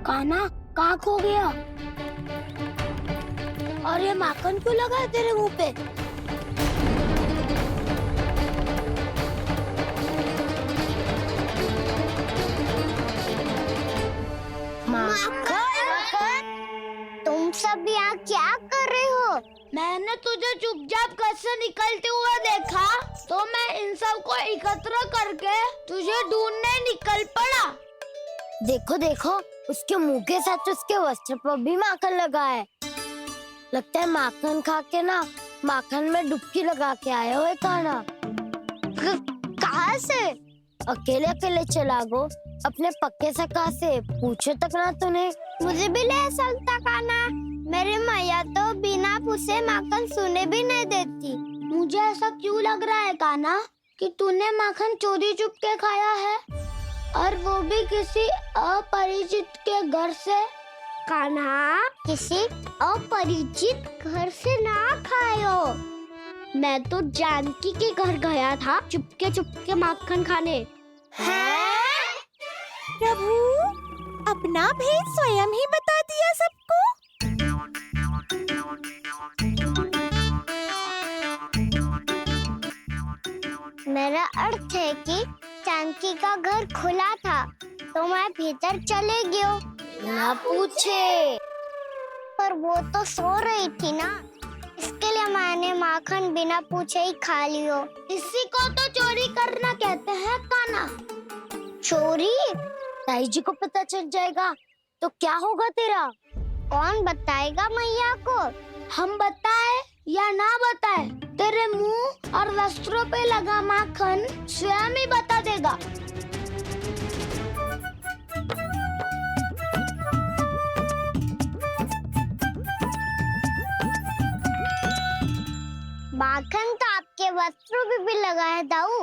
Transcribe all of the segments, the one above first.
कान्हा कहाँ खो गया? और ये माखन क्यों लगा है तेरे मुंह पे? माखन, तुम सब यहाँ क्या कर रहे हो? मैंने तुझे चुपचाप घर से निकलते हुए देखा, तो मैं इन सब को एकत्र करके तुझे ढूंढने निकल पड़ा। देखो देखो, उसके मुंह के साथ उसके वस्त्र पर भी माखन लगा है। लगता है माखन खा के ना माखन में डुबकी लगा के आए हो कान्हा। कहाँ से? अकेले अकेले चला गो अपने पक्के सखा से, पूछो तक ना तूने। मुझे भी ले चलता कान्हा, मेरी मैया तो बिना पूछे माखन सुने भी नहीं देती। मुझे ऐसा क्यों लग रहा है कान्हा कि तूने माखन चोरी चुप के खाया है, और वो भी किसी अपरिचित के घर से? कान्हा, किसी अपरिचित घर से ना खायो। मैं तो जानकी के घर गया था चुपके माखन खाने। हैं? प्रभु, अपना भेद स्वयं ही बता दिया सबको। मेरा अर्थ है कि जानकी का घर खुला था, तो मैं भीतर चले गयो। ना पूछे। पर वो तो सो रही थी ना, इसके लिए मैंने माखन बिना पूछे ही खा लियो। इसी को तो चोरी करना कहते हैं कान्हा। चोरी? ताई जी को पता चल जाएगा तो क्या होगा तेरा? कौन बताएगा मैया को? हम बताए या ना बताए, तेरे मुंह और वस्त्रों पे लगा माखन स्वयं ही बता देगा। माखन तो आपके वस्त्रों पे भी लगा है दाऊ।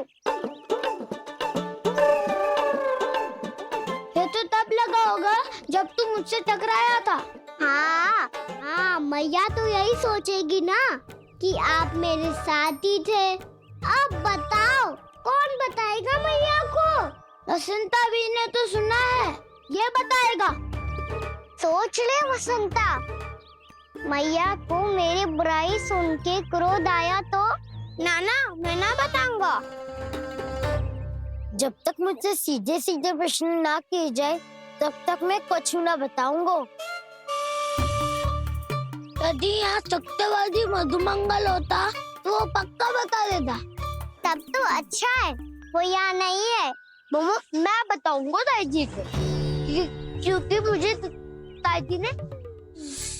ये तो तब लगा होगा जब तू मुझसे टकराया था। हाँ, मैया तो यही सोचेगी ना कि आप मेरे साथ ही थे। अब बताओ, कौन बताएगा मैया को? वसंता भी ने तो सुना है, ये बताएगा। सोच ले वसंता, मैया को मेरी बुराई सुन के क्रोध आया तो? नाना, मैं ना बताऊंगा। जब तक मुझसे सीधे सीधे प्रश्न ना किए जाए, तब तक मैं कुछ ना बताऊंगा। यदि यहाँ सत्यवादी मधुमंगल होता तो वो पक्का बता देता। तब तो अच्छा है वो यहाँ नहीं है। मैं बताऊंगा ताई जी को, क्योंकि मुझे ताई जी ने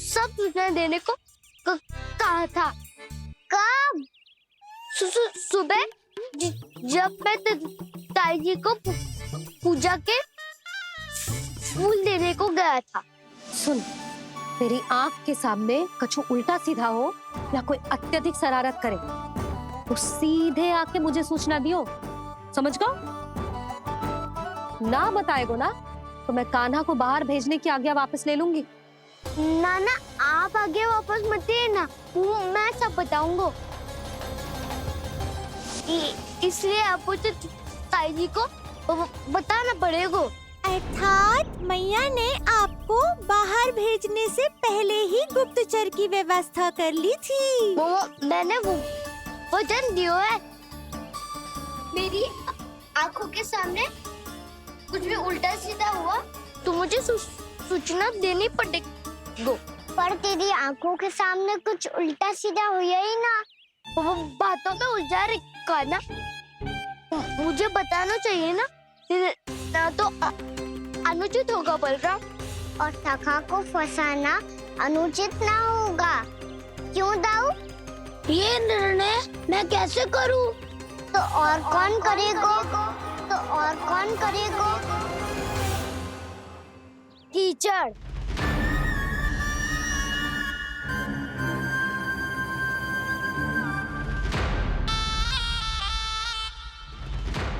सब सूचना देने को कहा था। कब? सुबह जब मैं ताई जी को पूजा के फूल देने को गया था। सुन, तेरी आंख के सामने कछु उल्टा सीधा हो या कोई अत्यधिक शरारत करे तो सीधे आके मुझे सूचना दियो, समझ गो? ना बताएगो ना तो मैं कान्हा को बाहर भेजने की आज्ञा वापस ले लूंगी। नाना, आप आगे वापस मत देना, मैं सब बताऊंगा। इसलिए आपको तो ताई जी को बताना पड़ेगा। अर्थात मैया ने आपको बाहर भेजने से पहले ही गुप्तचर की व्यवस्था कर ली थी। मैंने वचन दिया है। मेरी आंखों के सामने कुछ भी उल्टा सीधा हुआ तो मुझे सूचना देनी पड़ेगी। पर तेरी आंखों के सामने कुछ उल्टा सीधा हुआ ही ना, वो बातों पे उलझा रखा ना, मुझे बताना चाहिए ना तो अनुचित होगा बलराम, और सखा को फंसाना अनुचित ना होगा। क्यों दाऊ? ये निर्णय मैं कैसे करूं? तो और कौन करेगा? कीचड़।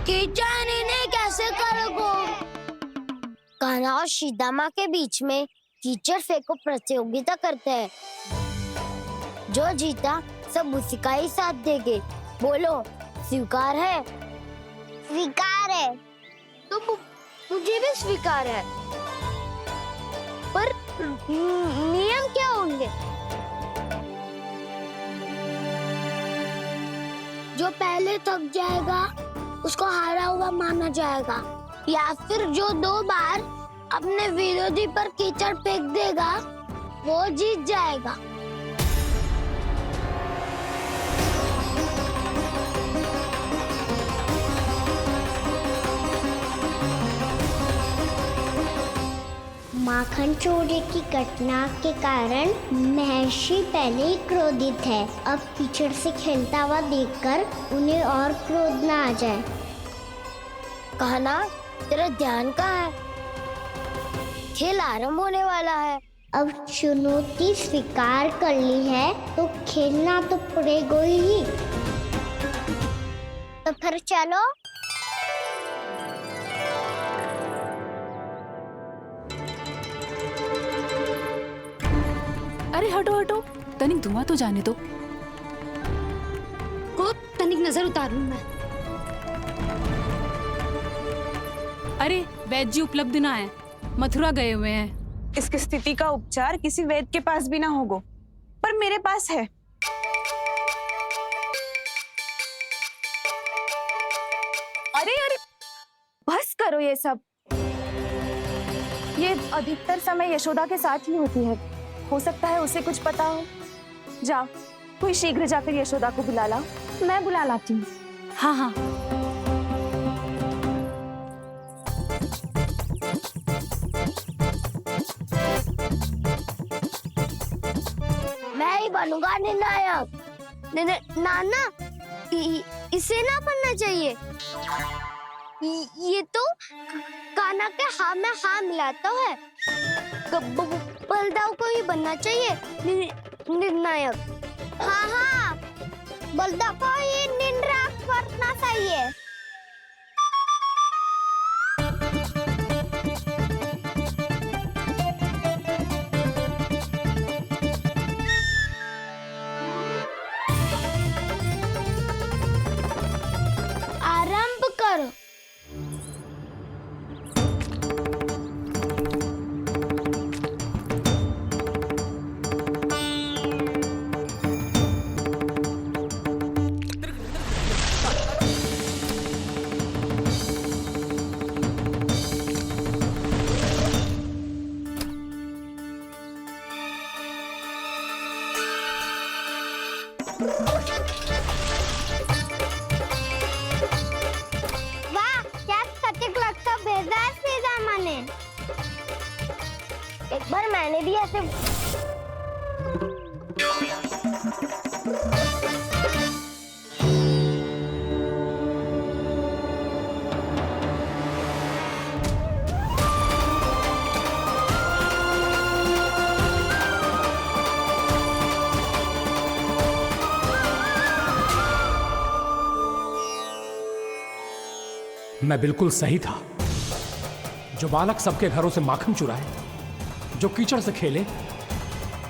कीचड़ इन्हें कैसे करोगे? कान्हा और सीता के बीच में कीचड़ फेंको प्रतियोगिता करते हैं। जो जीता सब उसी का ही साथ देंगे। बोलो, स्वीकार है? स्वीकार है। तो मुझे भी स्वीकार है। पर नियम क्या होंगे? जो पहले थक जाएगा उसको हारा हुआ माना जाएगा, या फिर जो 2 बार अपने विरोधी पर कीचड़ फेंक देगा वो जीत जाएगा। माखन चोरी की घटना के कारण महर्षि पहले ही क्रोधित है। अब कीचड़ से खेलता हुआ देखकर उन्हें और क्रोध न आ जाए। कहना, तेरा ध्यान कहाँ है? खेल आरंभ होने वाला है। अब चुनौती स्वीकार कर ली है तो खेलना तो पड़ेगा ही। तो फिर चलो। अरे हटो हटो, तनिक धुआं तो जाने दो। को तनिक नजर उतार लूं मैं। अरे वैद्य जी उपलब्ध ना है, मथुरा गए हुए हैं। इसकी स्थिति का उपचार किसी वैद्य के पास भी ना होगा, पर मेरे पास है। अरे अरे बस करो ये सब। ये अधिकतर समय यशोदा के साथ ही होती है। हो सकता है उसे कुछ पता हो। जा, कोई शीघ्र जाकर यशोदा को बुला ला। मैं बुला लाती हूँ। हाँ हाँ। मैं ही बनूंगा निर्णायक। नाना, इसे ना बनना चाहिए। ये तो कान्हा के हाँ में हाँ मिलाता है। बलदाव को ही बनना चाहिए निर्णायक। हाँ हाँ, बलदा को ही निर्णायक बनना चाहिए। आरंभ करो। वाह, क्या सटीक लगता भेजा है सीधा मैंने। एक बार मैंने भी ऐसे मैं बिल्कुल सही था। जो बालक सबके घरों से माखन चुराए, जो कीचड़ से खेले,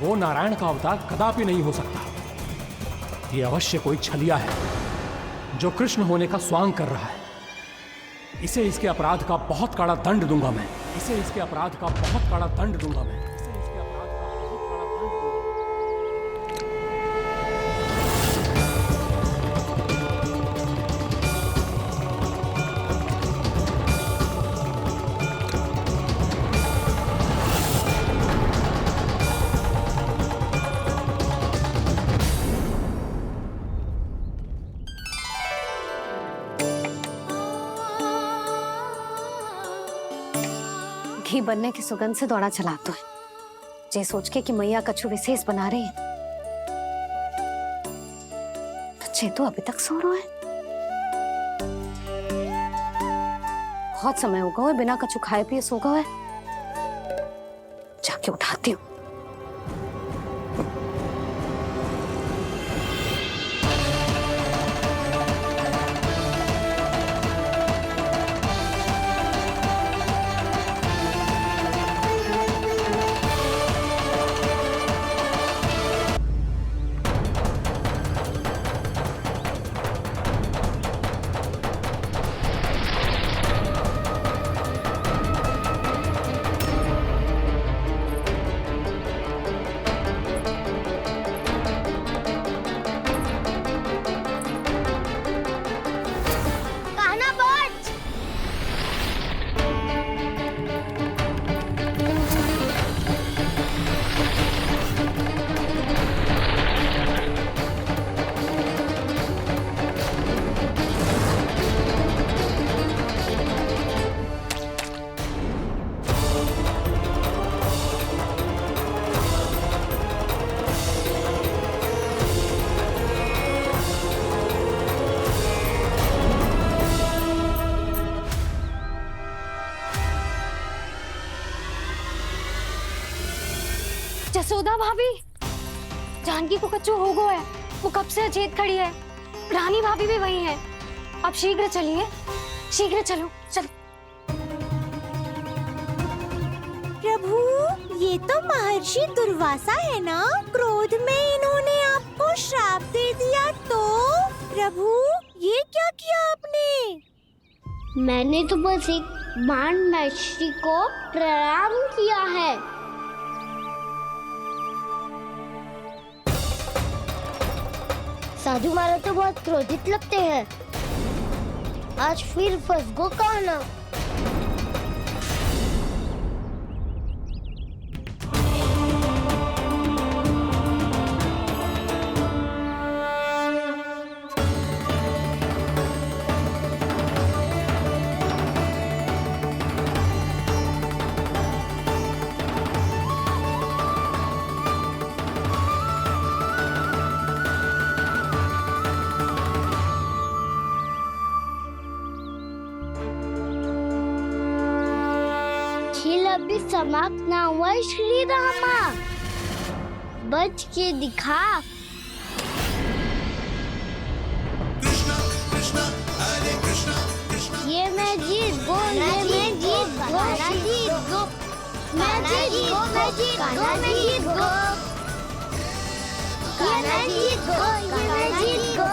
वो नारायण का अवतार कदापि नहीं हो सकता। ये अवश्य कोई छलिया है जो कृष्ण होने का स्वांग कर रहा है। इसे इसके अपराध का बहुत कड़ा दंड दूंगा मैं। इसे इसके अपराध का बहुत कड़ा दंड दूंगा मैं। इसे इसके अपराध का बहुत कड़ा दंड दूंगा। घी बनने की सुगंध से दौड़ा चला तो है, जे सोच के कि मैया कछु विशेष बना रही है। बच्चे तो अभी तक सो रहे हैं। बहुत समय हो गया है बिना कछु खाए पिए सो गए। जाके उठाती हूँ। जसोदा भाभी, जानकी को कच्चू हो गो है, वो कब से अचेत खड़ी है। रानी भाभी भी वही है। आप शीघ्र चलिए, शीघ्र चलो चलो। प्रभु, ये तो महर्षि दुर्वासा है ना? क्रोध में इन्होंने आपको श्राप दे दिया तो? प्रभु, ये क्या किया आपने? मैंने तो बस एक बाण महर्षि को प्रणाम किया है। साधु महाराज तो बहुत क्रोधित लगते हैं। आज फिर फंस गो कहना। खेल अभी समाप्त ना हुआ है श्री रामा। बच के दिखा। ये मैं जीत गो, ये मैं जीत गो, जीत गो, मैं जीत गो, मैं जीत गो, मैं जीत गो, ये मैं जीत गो, ये मैं जीत गो,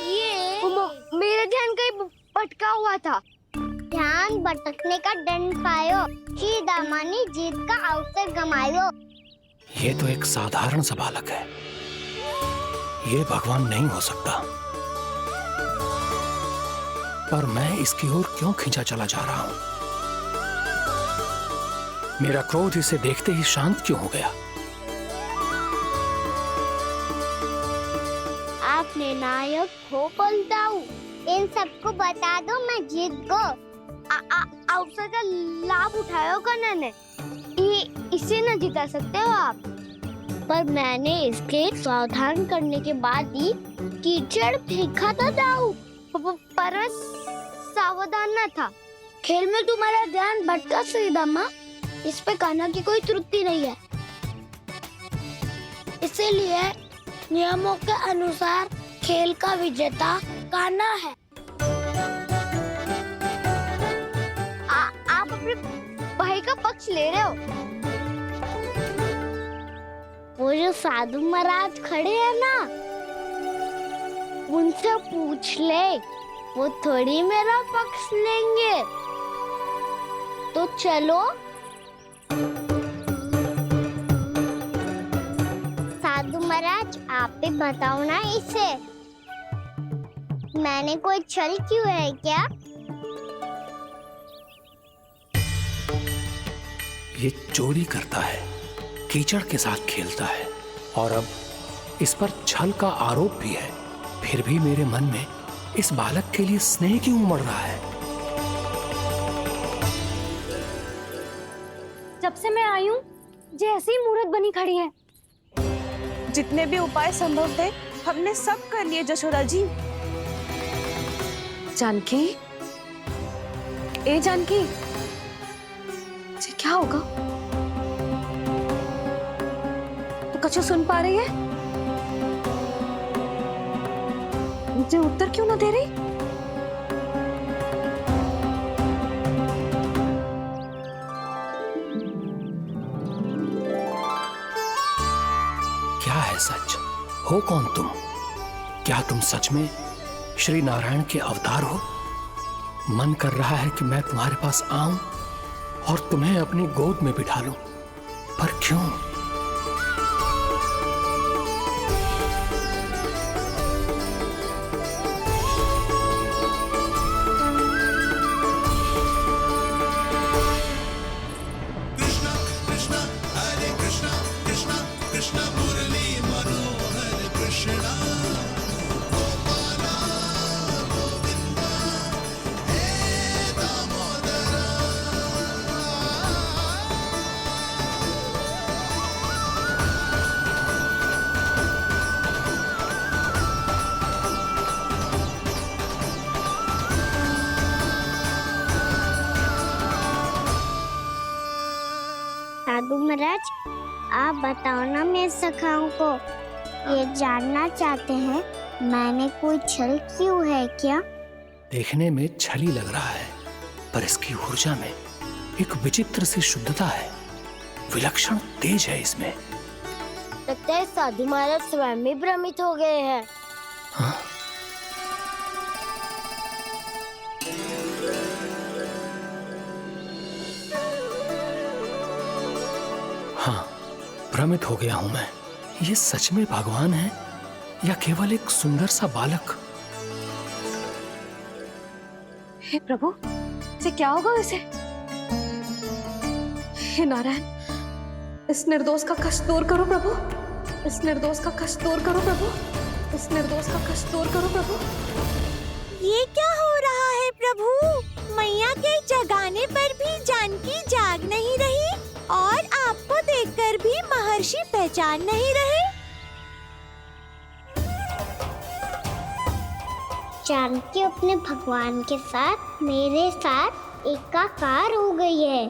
ये मेरा ध्यान कहीं भटका हुआ था। ध्यान भटकने का दंड पायो। श्री दामा ने जीत का अवसर गमायो। ये तो एक साधारण सा बालक है, ये भगवान नहीं हो सकता। पर मैं इसकी ओर क्यों खींचा चला जा रहा हूं? मेरा क्रोध इसे देखते ही शांत क्यों हो गया? आपने नायक हो पलटाऊ। इन सबको बता दो मैं जीत गो। अवसर का लाभ उठायो कन्या ने। इसे न जिता सकते हो आप। पर मैंने इसके सावधान करने के बाद ही कीचड़ फेंका था दाऊ। पर मैं सावधान न था। खेल में तुम्हारा ध्यान भटका श्री दामा। इस पे कान्हा की कोई त्रुटि नहीं है, इसीलिए नियमों के अनुसार खेल का विजेता कान्हा है। आप अपने भाई का पक्ष ले रहे हो। वो जो साधु महाराज खड़े हैं ना, उनसे पूछ ले, वो थोड़ी मेरा पक्ष लेंगे। तो चलो। साधु महाराज, आप भी बताओ ना इसे, मैंने कोई छल क्यों है क्या? ये चोरी करता है, कीचड़ के साथ खेलता है और अब इस पर छल का आरोप भी है। फिर भी मेरे मन में इस बालक के लिए स्नेह क्यों उमड़ रहा है? जब से मैं आई हूँ जैसी ही मूर्त बनी खड़ी है। जितने भी उपाय संभव थे हमने सब कर लिए जशोदा जी। जानकी, ए जानकी, ये क्या होगा? तो कछु सुन पा रही है? मुझे उत्तर क्यों ना दे रही? क्या है सच? हो कौन तुम? क्या तुम सच में श्री नारायण के अवतार हो? मन कर रहा है कि मैं तुम्हारे पास आऊं और तुम्हें अपनी गोद में बिठा लूं, पर क्यों? साधु महाराज, आप बताओ ना मेरे सखाओं को, ये जानना चाहते हैं मैंने कोई छल क्यों है क्या? देखने में छली लग रहा है, पर इसकी ऊर्जा में एक विचित्र सी शुद्धता है, विलक्षण तेज है इसमें। लगता है साधु महाराज स्वयं भी भ्रमित हो गए हैं। हाँ? हाँ, भ्रमित हो गया हूं मैं। ये सच में भगवान है या केवल एक सुंदर सा बालक? हे प्रभु, इसे क्या होगा इसे? हे नारायण, इस निर्दोष का कष्ट दूर करो प्रभु, इस निर्दोष का कष्ट दूर करो प्रभु, इस निर्दोष का कष्ट दूर करो प्रभु। ये क्या हो रहा है प्रभु? मैया के जगाने पर भी जानकी जाग नहीं रही और आपको देखकर भी महर्षि पहचान नहीं रहे। जानकी अपने भगवान के साथ मेरे साथ एकाकार हो गई है।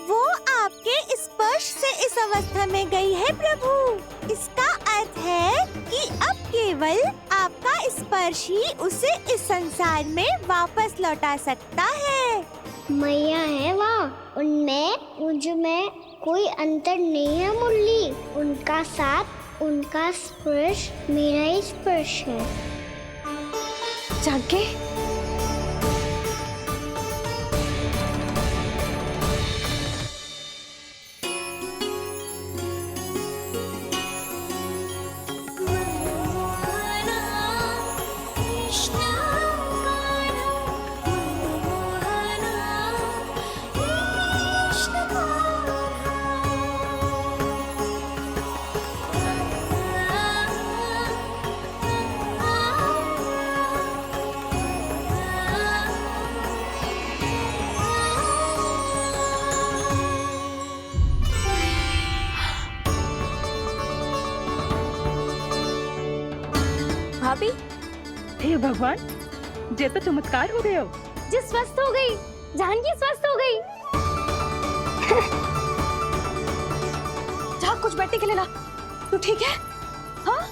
वो आपके स्पर्श से इस अवस्था में गई है प्रभु। इसका अर्थ है कि अब केवल आपका स्पर्श ही उसे इस संसार में वापस लौटा सकता है। मैया है वहाँ, उनमें मुझ में कोई अंतर नहीं है मुरली। उनका साथ, उनका स्पर्श मेरा ही स्पर्श है। जानकी, भाभी, हे भगवान, ये तो चमत्कार हो गए हो। जी स्वस्थ हो गई, जानकी स्वस्थ हो गई। जा कुछ बैठने के लिए ला। तू ठीक है? हाँ?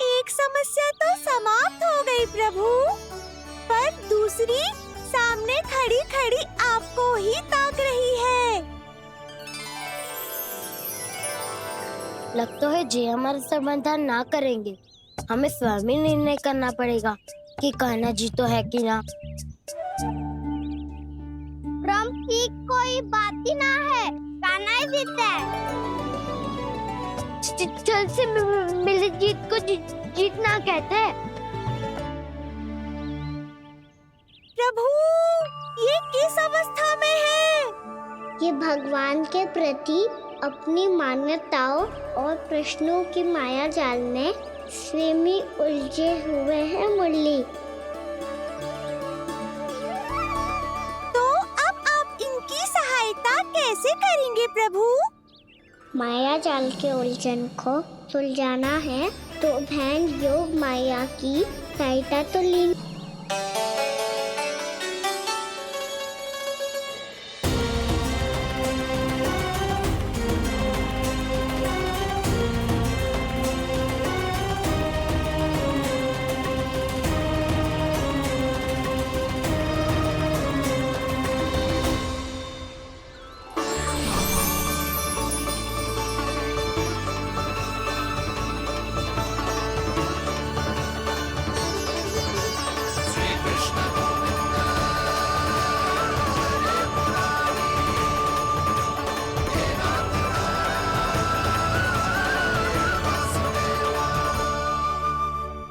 एक समस्या तो समाप्त हो गई प्रभु, पर दूसरी सामने खड़ी खड़ी आपको ही ताक रही है। लगता है जी हमारा समाधान ना करेंगे। हमें स्वयं ही निर्णय करना पड़ेगा कि कान्हा जी तो है कि ना। ब्रह्म की कोई बात ही ना है, कान्हा ही जीता है। चल से मिली जीत को जीतना कहते हैं। प्रभु, ये किस अवस्था में है? ये भगवान के प्रति अपनी मान्यताओं और प्रश्नों की माया जाल में स्वयं ही उलझे हुए हैं मुरली। तो अब आप इनकी सहायता कैसे करेंगे प्रभु? माया जाल के उलझन को सुलझाना है तो बहन योग माया की सहायता तो ली।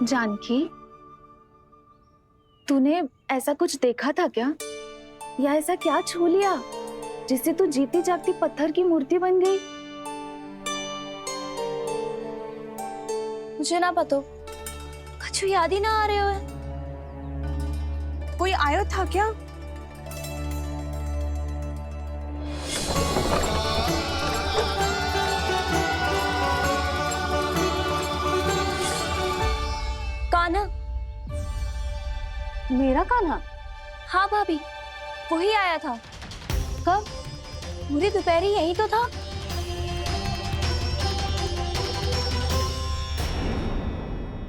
जानकी, तूने ऐसा कुछ देखा था क्या, या ऐसा क्या छू लिया जिससे तू जीती जागती पत्थर की मूर्ति बन गई? मुझे ना पता, कुछ याद ही ना आ रहे हो। कोई आयो था क्या? कान्हा, मेरा कान्हा? हाँ भाभी, वही आया था। कब? पूरी दोपहर यही तो था।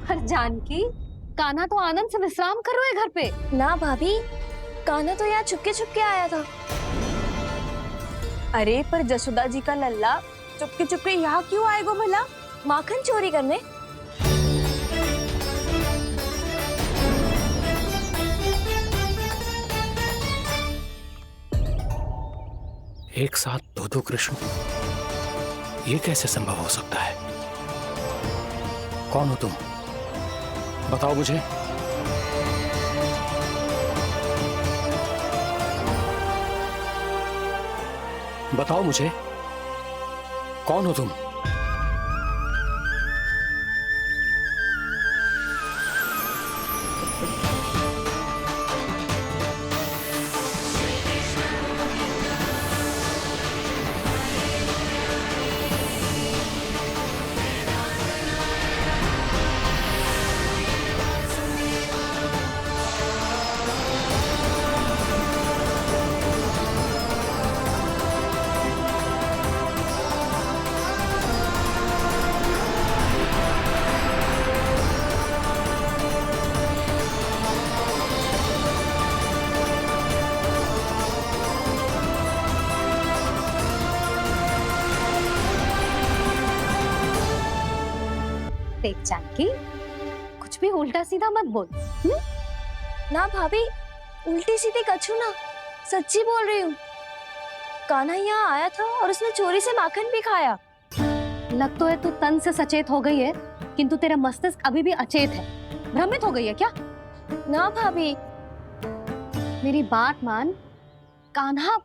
पर जानकी, कान्हा तो आनंद से विश्राम कर रहे घर पे। ना भाभी, कान्हा तो यहाँ छुपके आया था। अरे पर जसोदा जी का लल्ला चुपके यहाँ क्यों आएगा भला? माखन चोरी करने? एक साथ दो कृष्ण, ये कैसे संभव हो सकता है? कौन हो तुम? बताओ मुझे। बताओ मुझे, कौन हो तुम? देख जानकी, कुछ भी उल्टा सीधा मत बोल। ना भाभी, उल्टी सीधी कछू ना, सच्ची बोल रही हूँ। कान्हा यहाँ आया था और उसने चोरी से माखन भी खाया। लग तो है तू तन से सचेत हो गई है, किंतु तेरा मस्तिष्क अभी भी अचेत है। भ्रमित हो गई है क्या? ना भाभी। मेरी बात मान, कान्हा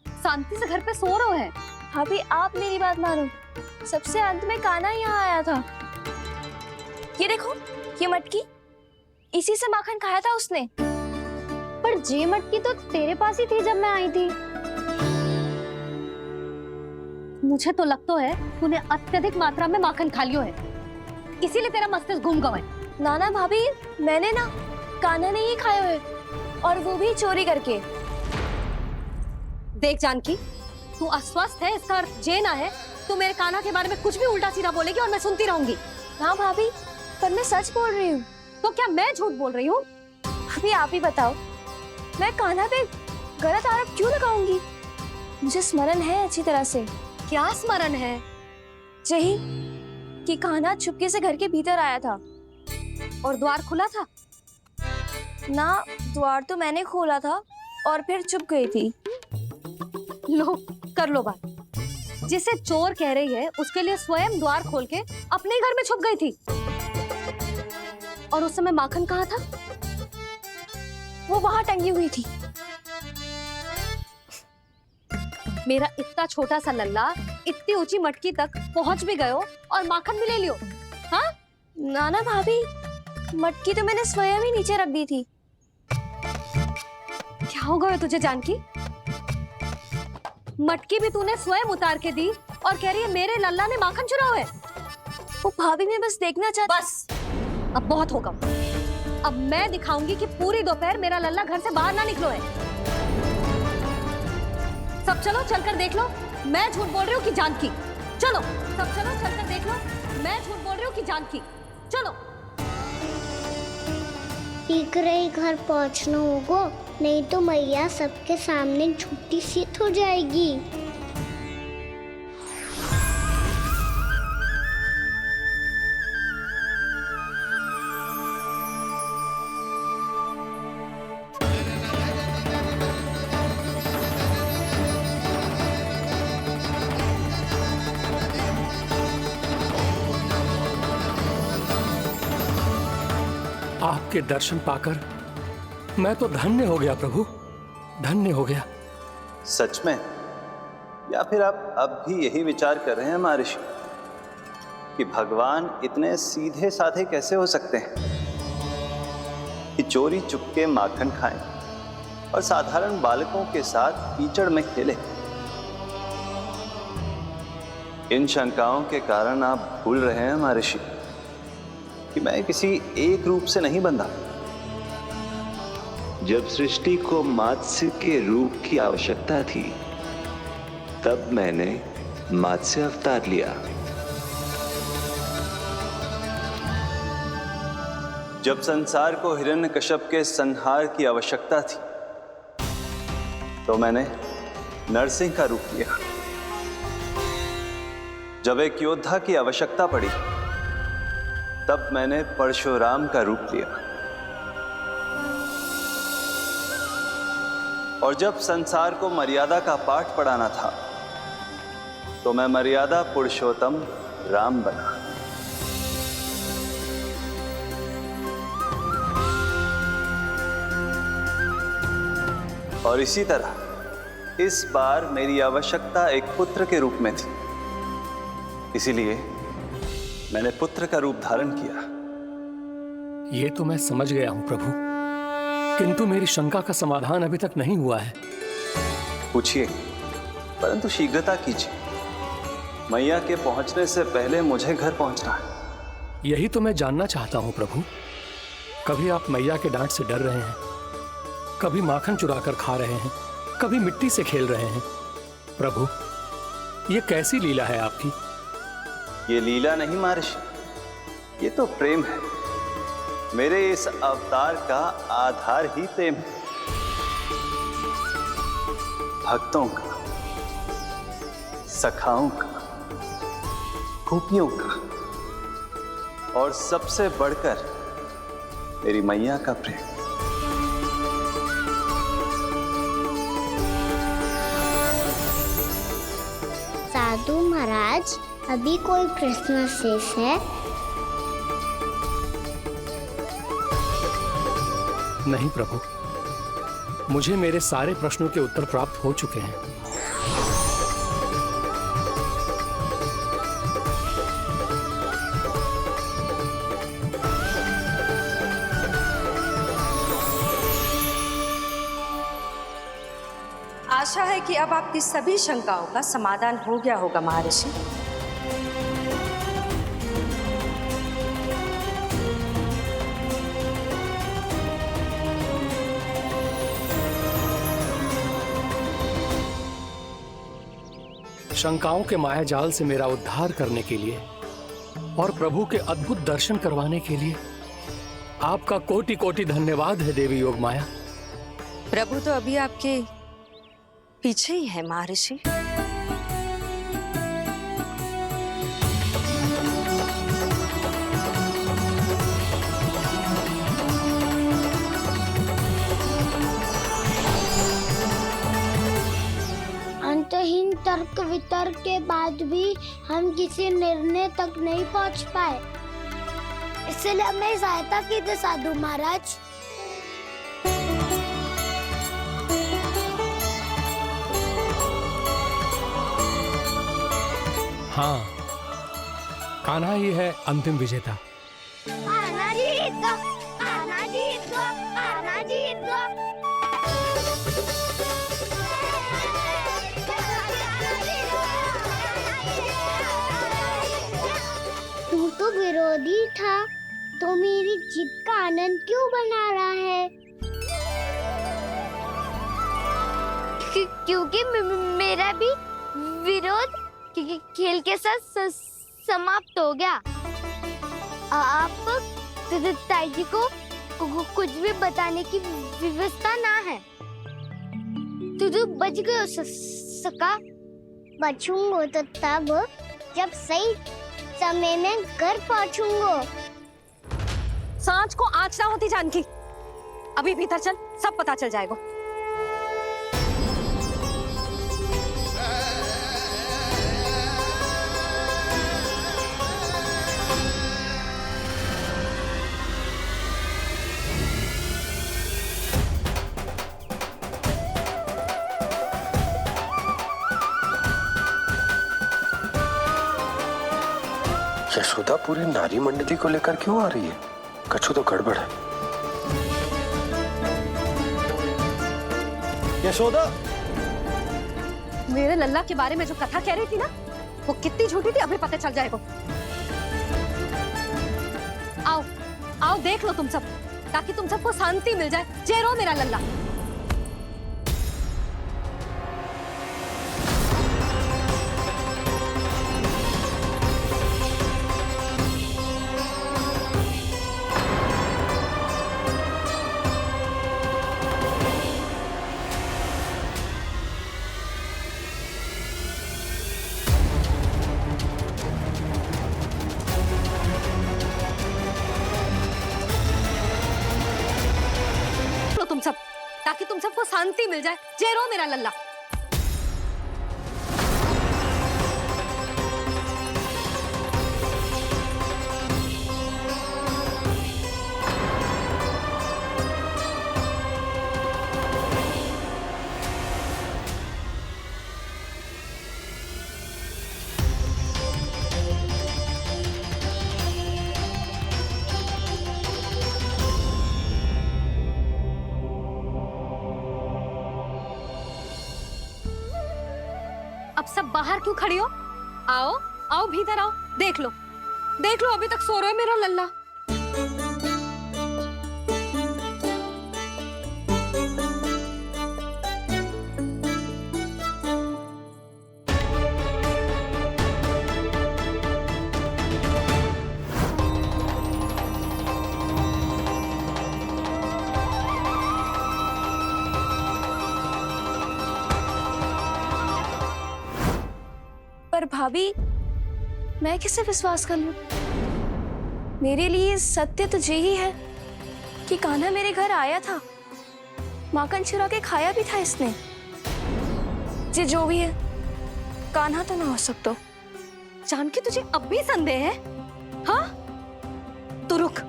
शांति से घर पे सो रहा है। भाभी आप मेरी बात मानो, सबसे अंत में कान्हा यहाँ आया था। ये देखो, ये मटकी, इसी से माखन खाया था उसने। पर जे मटकी तो तेरे पास ही थी जब मैं आई थी। मुझे तो लगता है तूने अत्यधिक मात्रा में माखन खा लियो है, इसीलिए तेरा मस्तिष्क घूम गया है। नाना भाभी, मैंने ना कान्हा ने ही खाए हुए, और वो भी चोरी करके। देख जानकी, तू अस्वस्थ है, इसका अर्थ ये ना है तू मेरे कान्हा के बारे में कुछ भी उल्टा सीधा बोलेगी और मैं सुनती रहूंगी। हाँ भाभी, पर मैं सच बोल रही हूँ। तो क्या मैं झूठ बोल रही हूँ? अभी आप ही बताओ, मैं कान्हा पे गलत आरोप क्यों लगाऊंगी? मुझे स्मरण है अच्छी तरह से। क्या स्मरण है? यही कि कान्हा चुपके से घर के भीतर आया था। और द्वार खुला था? ना, द्वार तो मैंने खोला था और फिर चुप गई थी। लो, कर लो बात। जिसे चोर कह रही है उसके लिए स्वयं द्वार खोल के अपने घर में छुप गई थी। और उस समय माखन कहाँ था? वो वहां टंगी हुई थी। मेरा इतना छोटा सा लल्ला इतनी ऊंची मटकी तक पहुंच भी गयो और माखन भी ले लियो। हाँ? नाना भाभी, मटकी तो मैंने स्वयं ही नीचे रख दी थी। क्या हो गया तुझे जानकी? मटकी भी तूने स्वयं उतार के दी और कह रही है मेरे लल्ला ने माखन चुराया है। वो भाभी मैं बस देखना चाहती। बस, अब बहुत होगा। अब मैं दिखाऊंगी कि पूरी दोपहर मेरा लल्ला घर से बाहर ना निकलो है। सब चलो, चलकर देख लो मैं झूठ बोल रही हूँ कि जानकी। चलो सब चलो, चलकर देख लो मैं झूठ बोल रही हूँ कि जानकी। चलो। शीघ्र ही घर पहुंचना होगा, नहीं तो मैया सबके सामने झूठी सिद्ध हो जाएगी। आपके दर्शन पाकर मैं तो धन्य हो गया प्रभु, धन्य हो गया। सच में? या फिर आप अब भी यही विचार कर रहे हैं महर्षि कि भगवान इतने सीधे साधे कैसे हो सकते हैं कि चोरी चुपके माखन खाएं और साधारण बालकों के साथ कीचड़ में खेले? इन शंकाओं के कारण आप भूल रहे हैं महर्षि कि मैं किसी एक रूप से नहीं बंधा। जब सृष्टि को मत्स्य के रूप की आवश्यकता थी, तब मैंने मत्स्य अवतार लिया। जब संसार को हिरण्यकश्यप के संहार की आवश्यकता थी, तो मैंने नरसिंह का रूप लिया। जब एक योद्धा की आवश्यकता पड़ी, तब मैंने परशुराम का रूप लिया। और जब संसार को मर्यादा का पाठ पढ़ाना था, तो मैं मर्यादा पुरुषोत्तम राम बना। और इसी तरह इस बार मेरी आवश्यकता एक पुत्र के रूप में थी, इसीलिए मैंने पुत्र का रूप धारण किया। ये तो मैं समझ गया हूं प्रभु, किंतु मेरी शंका का समाधान अभी तक नहीं हुआ है। पूछिए, परंतु शीघ्रता कीजिए। मैया के पहुंचने से पहले मुझे घर पहुंचना है। यही तो मैं जानना चाहता हूं प्रभु। कभी आप मैया के डांट से डर रहे हैं, कभी माखन चुराकर खा रहे हैं, कभी मिट्टी से खेल रहे हैं। प्रभु, ये कैसी लीला है आपकी? ये लीला नहीं महर्षि, ये तो प्रेम है। मेरे इस अवतार का आधार ही प्रेम है। भक्तों का, सखाओं का, गोपियों का, और सबसे बढ़कर मेरी मैया का प्रेम। साधु महाराज, अभी कोई प्रश्न शेष है? नहीं प्रभु, मुझे मेरे सारे प्रश्नों के उत्तर प्राप्त हो चुके हैं। आशा है कि अब आपकी सभी शंकाओं का समाधान हो गया होगा महर्षि। शंकाओं के मायाजाल से मेरा उद्धार करने के लिए और प्रभु के अद्भुत दर्शन करवाने के लिए आपका कोटि कोटि धन्यवाद है देवी योगमाया। प्रभु तो अभी आपके पीछे ही है महर्षि। अंतहीन तर्क वितर्क के बाद भी हम किसी निर्णय तक नहीं पहुंच पाए, इसलिए हमें सहायता कीजिए साधु महाराज। हाँ, कान्हा ही है अंतिम विजेता। आना जीत गो, आना जीत गो, आना जीत गो। तू तो विरोधी था, तो मेरी जीत का आनंद क्यों बना रहा है? क्योंकि मेरा भी विरोध खेल के साथ समाप्त हो गया। आप ताई जी को कुछ भी बताने की व्यवस्था ना है। तू बच गयो सका। बचूंगो तो तब जब सही समय में घर पहुंचूंगो। सांच को आँच ना होती जानकी। अभी भीतर चल, सब पता चल जाएगा। यशोदा पूरी नारी मंडली को लेकर क्यों आ रही है? कछु तो गड़बड़ है। यशोदा, मेरे लल्ला के बारे में जो कथा कह रही थी ना, वो कितनी झूठी थी अभी पता चल जाएगा। आओ, आओ देख लो तुम सब। ताकि तुम सबको शांति मिल जाए। जय रो मेरा लल्ला। तुम सब, ताकि तुम सबको शांति मिल जाए। जय रो मेरा लल्ला। अब सब बाहर क्यों खड़ी हो? आओ आओ भीतर आओ। देख लो अभी तक सो रहा है मेरा लल्ला। पर भाभी, मैं किससे विश्वास कर लूं? मेरे लिए सत्य तो यही है कि कान्हा मेरे घर आया था, माखन चुरा के खाया भी था इसने। जो भी है, कान्हा तो ना हो सकता। जानकी तुझे अब भी संदेह है? हाँ तो रुक,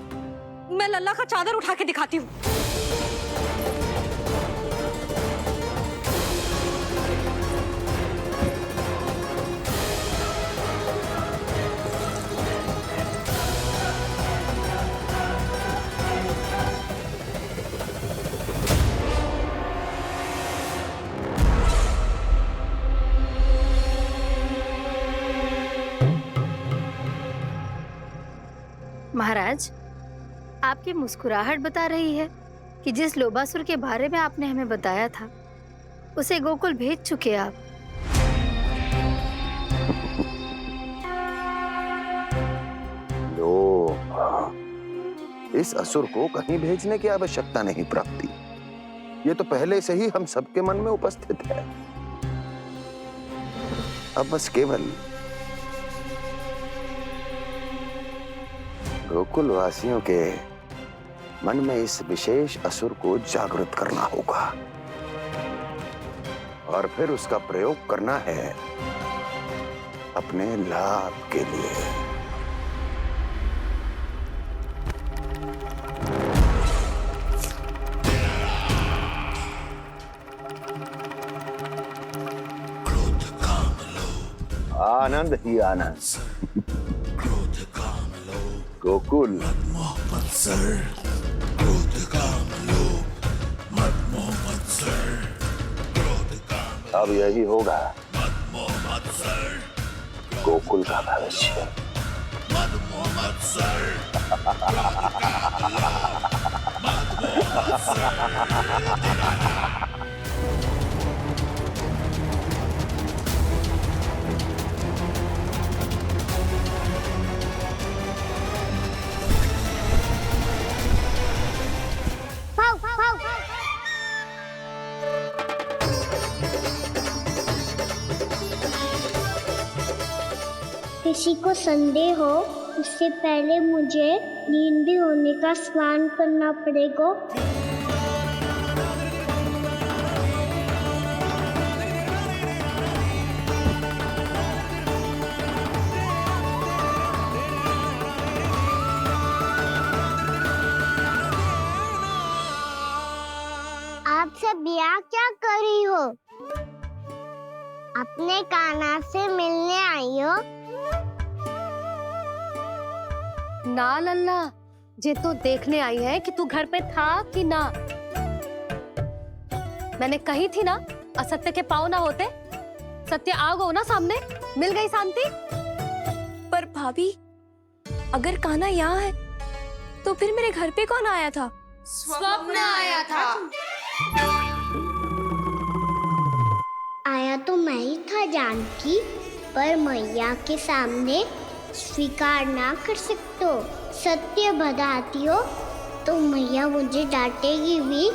मैं लल्ला का चादर उठा के दिखाती हूँ। महाराज, आपकी मुस्कुराहट बता रही है कि जिस लोबासुर के बारे में आपने हमें बताया था उसे गोकुल भेज चुके आप। लो, इस असुर को कहीं भेजने की आवश्यकता नहीं प्राप्ति। ये तो पहले से ही हम सबके मन में उपस्थित है। अब बस केवल गोकुल वासियों के मन में इस विशेष असुर को जागृत करना होगा और फिर उसका प्रयोग करना है अपने लाभ के लिए। आनंद ही आनंद। गोकुल अब यही होगा गोकुल का भविष्य। किसी को संदेह हो उससे पहले मुझे नींद भी होने का स्नान करना पड़ेगा। आप सब यहाँ क्या कर रही हो? अपने कान्हा से मिलने आई हो? ना लल्ला, जे तो देखने आई है कि तू घर पे था कि ना। मैंने कही थी ना, असत्य के पांव ना होते। सत्य आ गो ना सामने, मिल गई शांति। पर भाभी, अगर कान्हा यहाँ है तो फिर मेरे घर पे कौन आया था? स्वप्न आया था। आया तो मैं ही था जानकी, पर मैया के सामने स्वीकार ना कर सकते हो। सत्य बताती हो तो मैया मुझे डांटेगी भी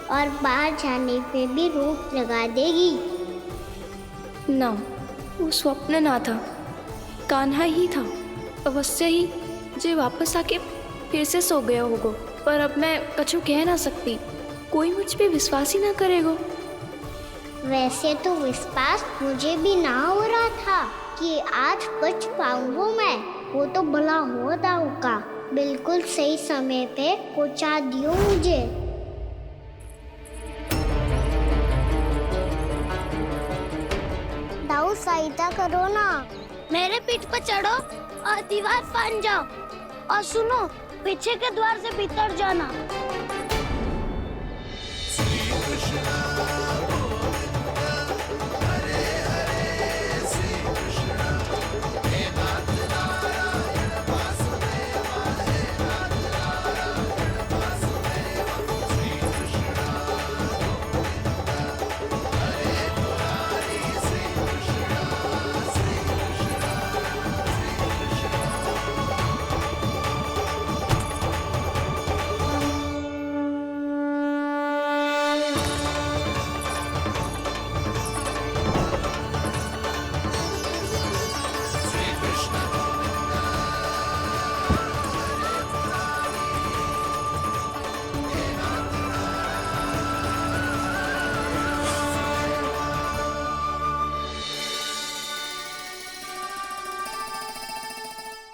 और बाहर जाने पे भी रोक लगा देगी। ना, वो स्वप्न ना था, कान्हा ही था। अवश्य ही जे वापस आके फिर से सो गया होगा, पर अब मैं कछु कह ना सकती। कोई मुझ पे विश्वास ही ना करेगा। वैसे तो विश्वास मुझे भी ना हो रहा था कि आज बच पाऊंगा मैं। वो तो भला हो दाऊ का, बिल्कुल सही समय पे पहुंचा दियो मुझे। दाऊ सहायता करो ना। मेरे पीठ पर चढ़ो और दीवार फाड़ जाओ, और सुनो, पीछे के द्वार से भीतर जाना।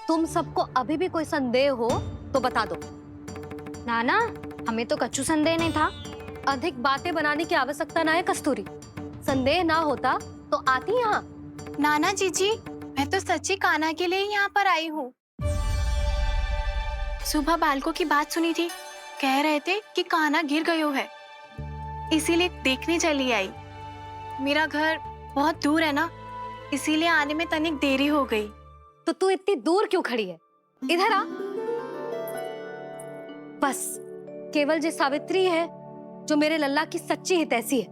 तुम सबको अभी भी कोई संदेह हो तो बता दो। नाना, हमें तो कच्चू संदेह नहीं था। अधिक बातें बनाने की आवश्यकता ना है कस्तूरी। संदेह ना होता तो आती यहाँ। नाना जीजी, मैं तो सच्ची कान्हा के लिए यहाँ पर आई हूँ। सुबह बालकों की बात सुनी थी, कह रहे थे कि कान्हा गिर गयो है, इसीलिए देखने चली आई। मेरा घर बहुत दूर है ना, इसीलिए आने में तनिक देरी हो गई। तो तू इतनी दूर क्यों खड़ी है? इधर आ। बस केवल जे सावित्री है जो मेरे लल्ला की सच्ची हितैषी है,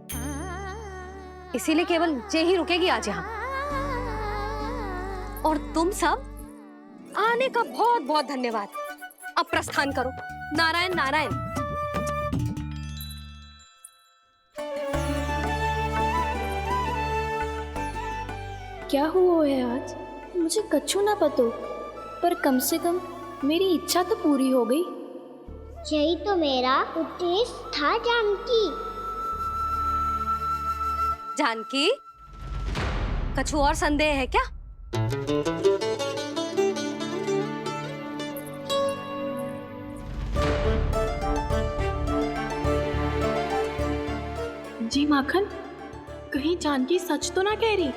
इसीलिए केवल जे ही रुकेगी आज यहाँ। और तुम सब आने का बहुत बहुत धन्यवाद। अब प्रस्थान करो। नारायण नारायण। क्या हुआ है आज? मुझे कच्छु ना पतो, पर कम से कम मेरी इच्छा तो पूरी हो गई। यही तो मेरा उद्देश्य था जानकी। जानकी, कछु और संदेह है क्या? जी माखन, कहीं जानकी सच तो ना कह रही?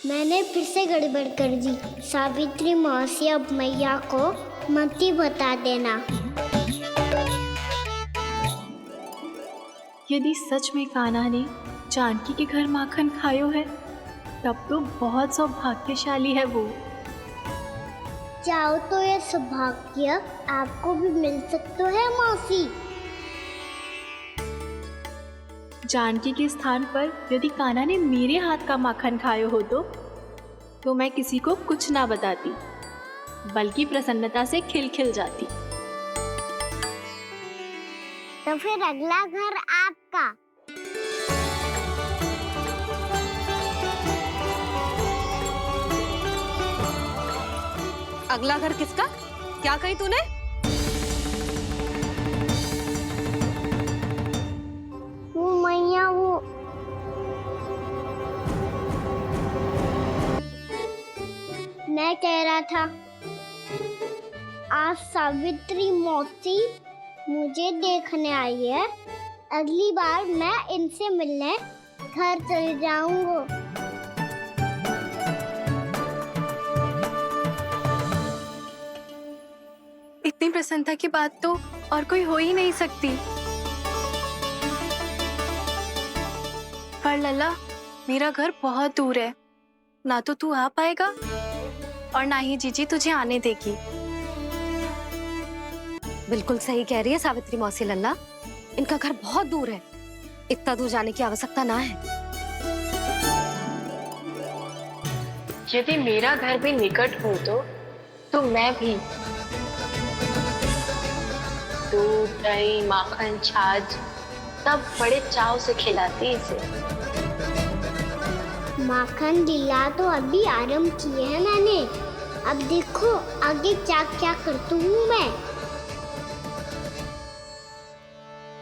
मैंने फिर से गड़बड़ कर दी। सावित्री मौसी, अब मैया को मत ही बता देना। यदि सच में कान्हा ने जानकी के घर माखन खायो है, तब तो बहुत सौभाग्यशाली है वो। चाहो तो ये सौभाग्य आपको भी मिल सकता है मौसी। जानकी के स्थान पर यदि कान्हा ने मेरे हाथ का माखन खायो हो तो मैं किसी को कुछ ना बताती, बल्कि प्रसन्नता से खिलखिल जाती। तो फिर अगला घर आपका। अगला घर किसका? क्या कही तूने? वो मैया, वो मैं कह रहा था, आज सावित्री मौसी मुझे देखने आई है। अगली बार मैं इनसे मिलने घर चले जाऊंगा। इतनी प्रसन्नता की बात तो और कोई हो ही नहीं सकती। पर लल्ला, मेरा घर बहुत दूर है, ना तो तू आ पाएगा और ना ही जीजी तुझे आने देगी। बिल्कुल सही कह रही है सावित्री मौसी लल्ला, इनका घर बहुत दूर है, इतना दूर जाने की आवश्यकता ना है। यदि मेरा घर भी निकट हो तो मैं भी दूध, दही, माखन, छाछ सब बड़े चाव से खिलाती इसे। माखन लीला तो अभी आरंभ की है मैंने, अब देखो आगे क्या क्या करती हूँ मैं।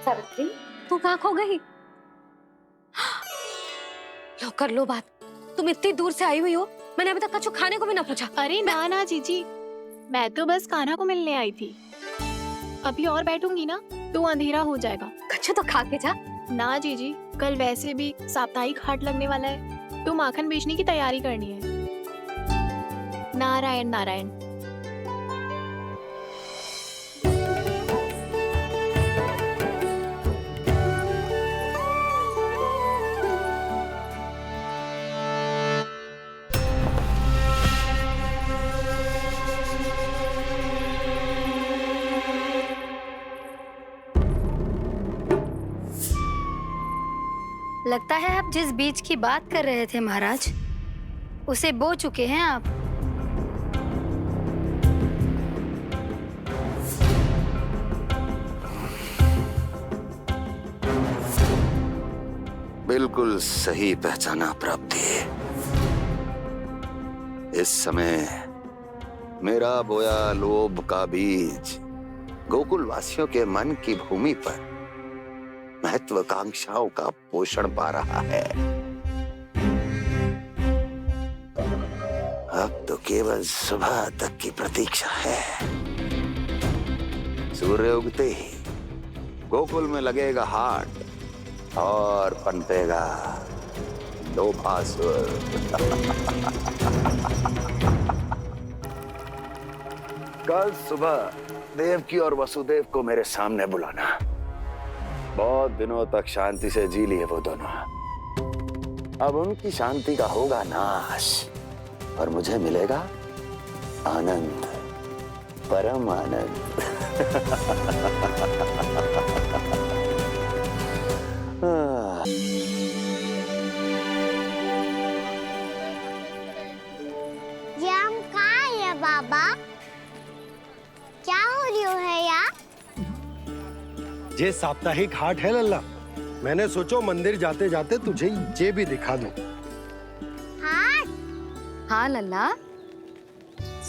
सावित्री, तू कहाँ खो गई? लो कर लो बात, तुम इतनी दूर से आई हुई हो, मैंने अभी तक कछु खाने को भी ना पूछा। अरे ना ना जीजी, मैं तो बस कान्हा को मिलने आई थी। अभी और बैठूंगी ना तो अंधेरा हो जाएगा। कछु तो खा के जा। ना जीजी, कल वैसे भी साप्ताहिक हाट लगने वाला है, तो माखन बेचने की तैयारी करनी है। नारायण नारायण। लगता है आप जिस बीज की बात कर रहे थे महाराज, उसे बो चुके हैं आप। बिल्कुल सही पहचाना प्राप्ति। इस समय मेरा बोया लोभ का बीज गोकुल वासियों के मन की भूमि पर महत्वाकांक्षाओं का पोषण पा रहा है। अब तो केवल सुबह तक की प्रतीक्षा है। सूर्य उगते ही गोकुल में लगेगा हाट और पनपेगा लोभासुर। कल सुबह देवकी और वसुदेव को मेरे सामने बुलाना। बहुत दिनों तक शांति से जी लिए वो दोनों, अब उनकी शांति का होगा नाश और मुझे मिलेगा आनंद, परम आनंद। ये हम कहाँ है बाबा? क्या हो रही है यार? ये साप्ताहिक हाट है लल्ला, मैंने सोचो मंदिर जाते जाते तुझे ये भी दिखा दूं। हाट? हाँ लल्ला,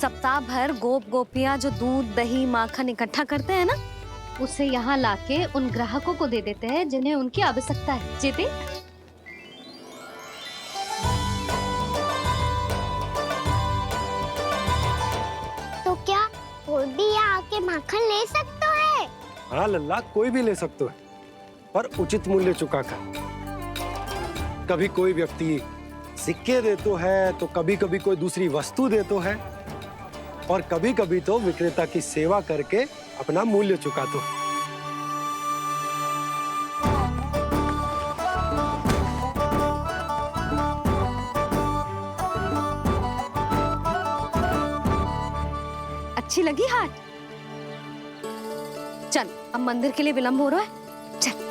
सप्ताह भर गोप गोपियां जो दूध, दही, माखन इकट्ठा करते हैं ना, उसे यहाँ लाके उन ग्राहकों को दे देते हैं जिन्हें उनकी आवश्यकता है। जीती? तो क्या कोई भी यहाँ आके माखन ले सकता है? हाँ लल्ला, कोई भी ले सकते है, पर उचित मूल्य चुकाकर। कभी कोई व्यक्ति सिक्के देतो है, तो कभी कभी कोई दूसरी वस्तु देतो है, और कभी कभी तो विक्रेता की सेवा करके अपना मूल्य चुकातो है। अच्छी लगी हाट? चल, अब मंदिर के लिए विलंब हो रहा है, चल।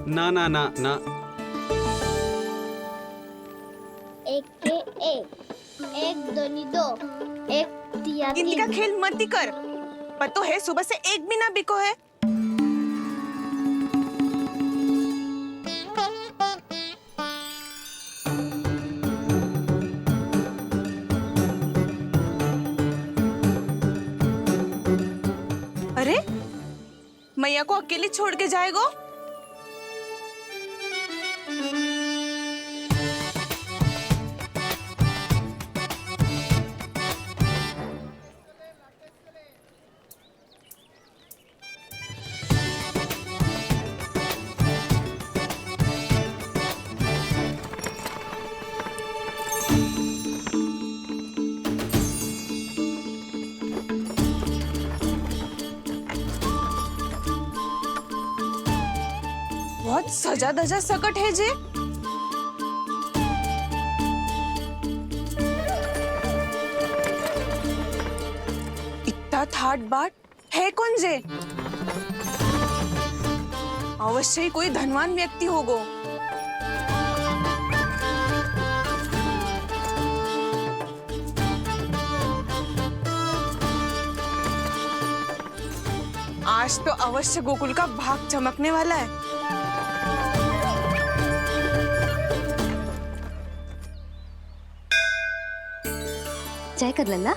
ना ना ना ना, एक के एक दोनी दो, एक दिया गिनती का खेल मत ही कर, पतो है सुबह से एक भी ना बिको है। अरे मैया को अकेले छोड़ के जाएगो? बहुत सजा धजा सकट है जे। इतना ठाट बाट है कौन जे? अवश्य ही कोई धनवान व्यक्ति होगो। आज तो अवश्य गोकुल का भाग चमकने वाला है। जय कर लल्ला।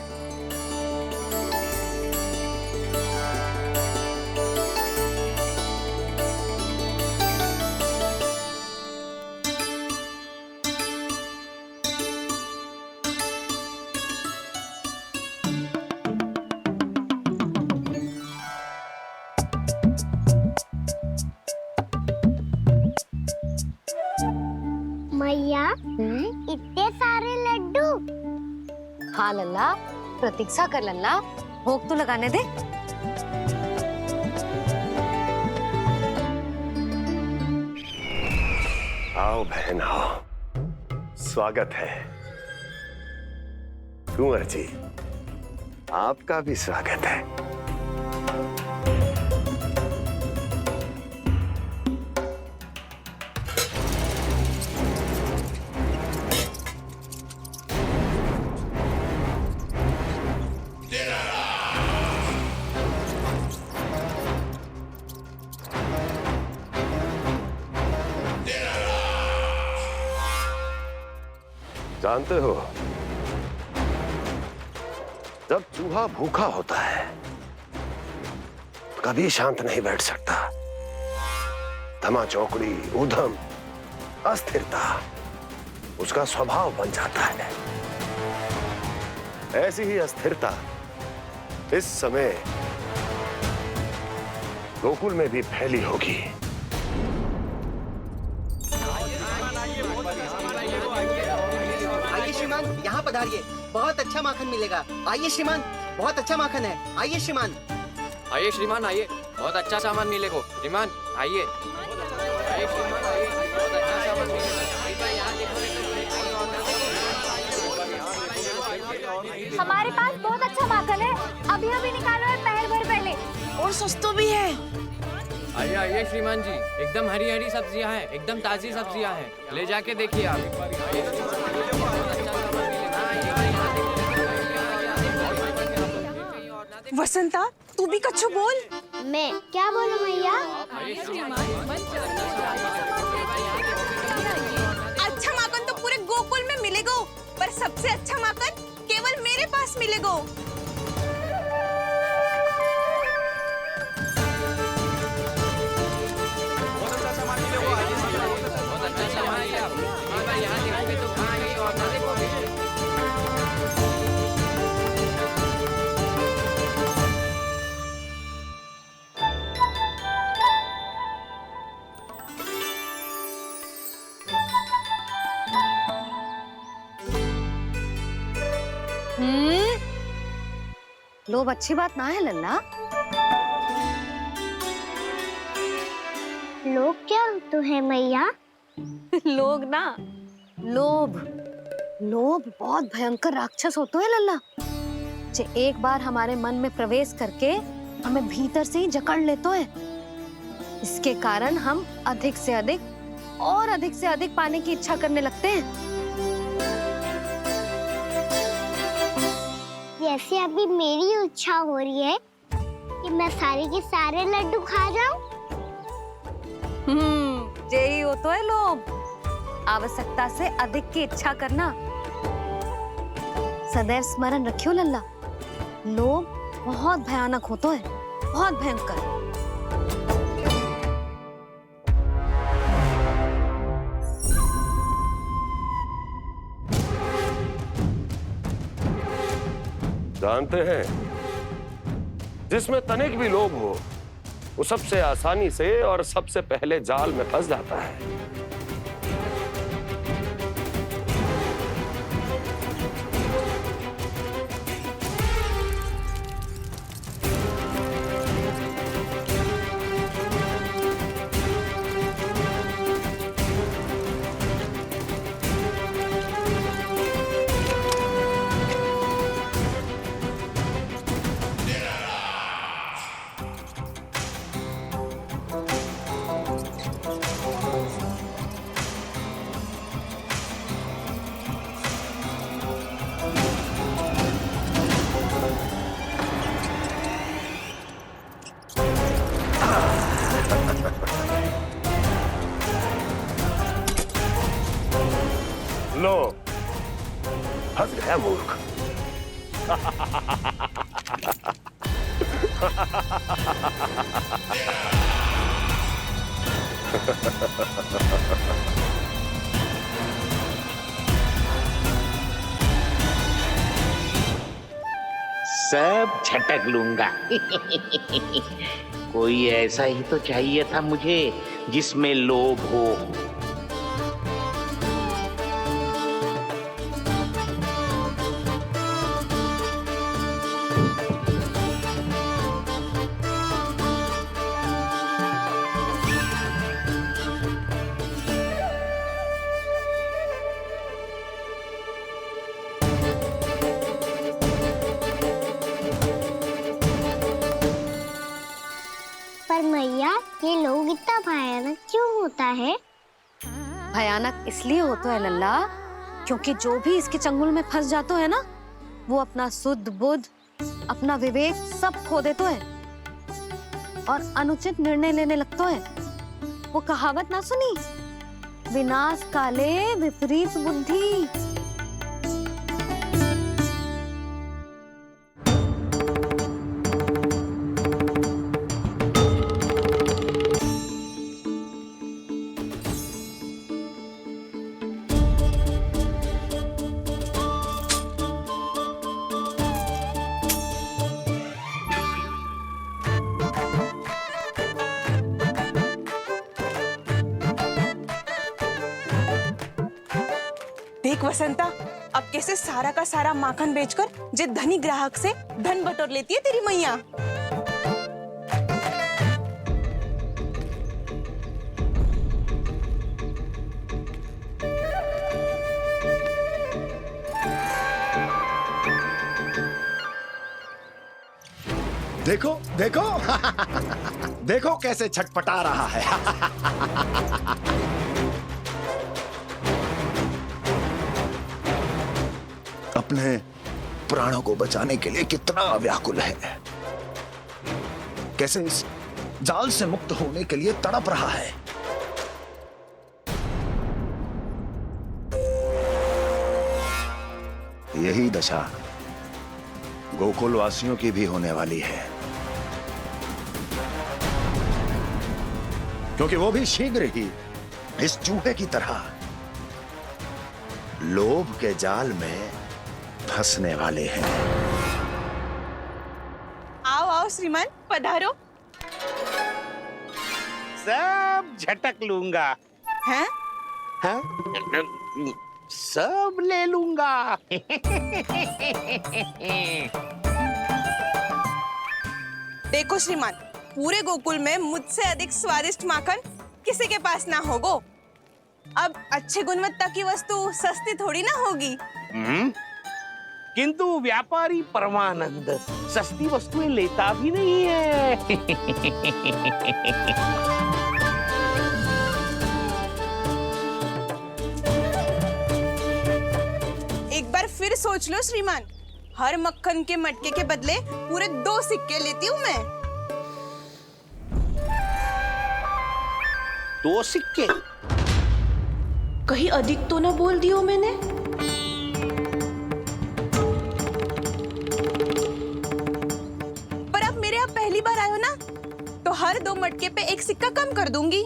मैया इतने सारे लड्डू। हाँ लल्ला, प्रतीक्षा कर लल्ला, भोग तो लगाने दे। आओ बहन आओ, स्वागत है। कुंवर जी, आपका भी स्वागत है। जानते हो, जब चूहा भूखा होता है कभी शांत नहीं बैठ सकता। धमा चौकड़ी, उधम, अस्थिरता उसका स्वभाव बन जाता है। ऐसी ही अस्थिरता इस समय गोकुल में भी फैली होगी। आइए श्रीमान, यहाँ पधारिए, बहुत अच्छा माखन मिलेगा। आइए श्रीमान, बहुत अच्छा माखन है। आइए श्रीमान। आइए श्रीमान, आइए, बहुत अच्छा सामान मिलेगा। श्रीमान आइए, आइए श्रीमान, आइए, बहुत अच्छा सामान मिलेगा। हमारे पास बहुत अच्छा माखन है, अभी अभी निकालो है, पहर भर पहले। और सस्ता भी है। आइए आइए श्रीमान जी, एकदम हरी हरी सब्जियां हैं, एकदम ताजी सब्जियां हैं, ले जाके देखिए आप। वसंता, तू भी कच्छु बोल। मैं क्या बोलूं मैया? अच्छा माखन तो पूरे गोकुल में मिलेगा, पर सबसे अच्छा माखन केवल मेरे पास मिलेगा। लोभ अच्छी बात ना है लल्ला। लोग क्या तो है मैया? लोग ना, लोभ। लोभ बहुत भयंकर राक्षस होता है लल्ला, जो एक बार हमारे मन में प्रवेश करके हमें भीतर से ही जकड़ लेता है। इसके कारण हम अधिक से अधिक और अधिक से अधिक पाने की इच्छा करने लगते हैं। जैसे अभी मेरी इच्छा हो रही है कि मैं सारे के सारे लड्डू खा जाऊं। यही होता है लोभ, आवश्यकता से अधिक की इच्छा करना। सदैव स्मरण रखियो लल्ला, लोभ बहुत भयानक होता है, बहुत भयंकर। जानते हैं, जिसमें तनिक भी लोभ हो वो सबसे आसानी से और सबसे पहले जाल में फंस जाता है। लो, हंस गया मूर्ख। सब झटक लूंगा। कोई ऐसा ही तो चाहिए था मुझे जिसमें लोभ हो। पर मैया, ये लोग इतना भयानक क्यों होता है? भयानक इसलिए होता है लल्ला, क्योंकि जो भी इसके चंगुल में फंस जाता है ना, वो अपना शुद्ध बुद्ध, अपना विवेक सब खो देता है और अनुचित निर्णय लेने लगता है। वो कहावत ना सुनी, विनाश काले विपरीत बुद्धि। देख वसंता, अब कैसे सारा का सारा माखन बेचकर जे धनी ग्राहक से धन बटोर लेती है तेरी मैया। देखो देखो देखो कैसे छटपटा रहा है। अपने प्राणों को बचाने के लिए कितना व्याकुल है, कैसे इस जाल से मुक्त होने के लिए तड़प रहा है। यही दशा गोकुल वासियों की भी होने वाली है, क्योंकि वो भी शीघ्र ही इस चूहे की तरह लोभ के जाल में फंसने वाले हैं। आओ आओ श्रीमान, पधारो। सब झटक लूंगा। हैं? हाँ? सब ले लूंगा। देखो श्रीमान, पूरे गोकुल में मुझसे अधिक स्वादिष्ट माखन किसी के पास ना होगो। अब अच्छे गुणवत्ता की वस्तु सस्ती थोड़ी ना होगी। किंतु व्यापारी परमानंद सस्ती वस्तुएं लेता भी नहीं है। एक बार फिर सोच लो श्रीमान, हर मक्खन के मटके के बदले पूरे 2 सिक्के लेती हूँ मैं। 2 सिक्के? कहीं अधिक तो ना बोल दियो मैंने? पर आप मेरे यहाँ पहली बार आए हो ना, तो हर 2 मटके पे 1 सिक्का कम कर दूंगी।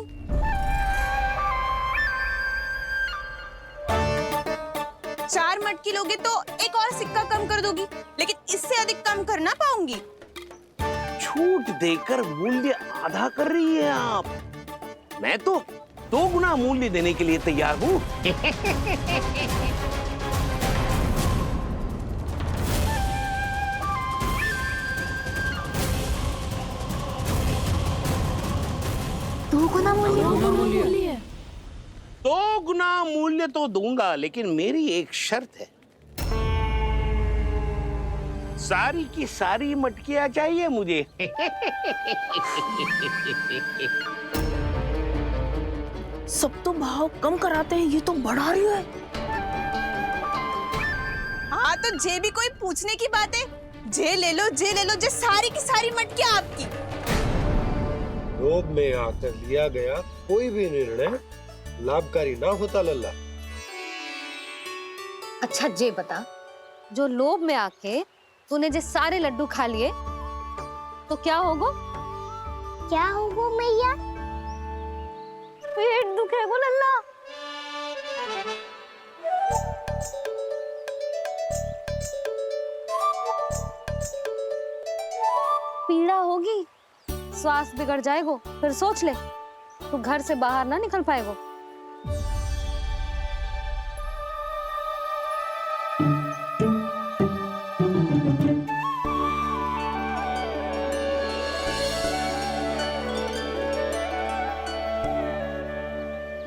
चार मटकी लोगे तो 1 और सिक्का कम कर दोगी, लेकिन इससे अधिक कम कर ना पाऊंगी। छूट देकर मूल्य आधा कर रही है आप। मैं तो 2 गुना मूल्य देने के लिए तैयार हूँ। दो गुना मूल्य? 2 गुना मूल्य तो दूंगा, लेकिन मेरी एक शर्त है। सारी की सारी मटकियां चाहिए मुझे। सब तो भाव कम कराते हैं, ये तो बढ़ा रही है। हाँ तो जे भी कोई पूछने की बात है, जे ले लो, जे सारी की सारी मटकियां आपकी। लोभ में आकर लिया गया कोई भी निर्णय लाभकारी ना होता लल्ला। अच्छा ये बता, जो लोभ में आके तूने जो सारे लड्डू खा लिए तो क्या होगा? क्या होगा मैया? पेट दुखेगा लल्ला। पीड़ा होगी, स्वास्थ्य बिगड़ जाएगा। फिर सोच ले, तू घर से बाहर ना निकल पाएगा।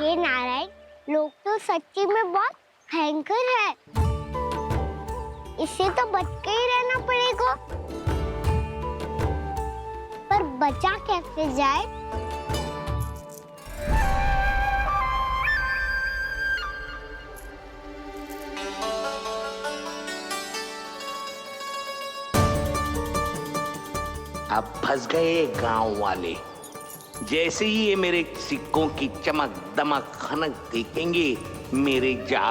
ये नारायण लोग तो सच्ची में बहुत भयंकर है। इससे तो बच के ही रहना पड़ेगा। पर बचा कैसे जाए? अब फंस गए गांव वाले। जैसे ही ये मेरे सिक्कों की चमक दमक खनक देखेंगे, मेरे जाल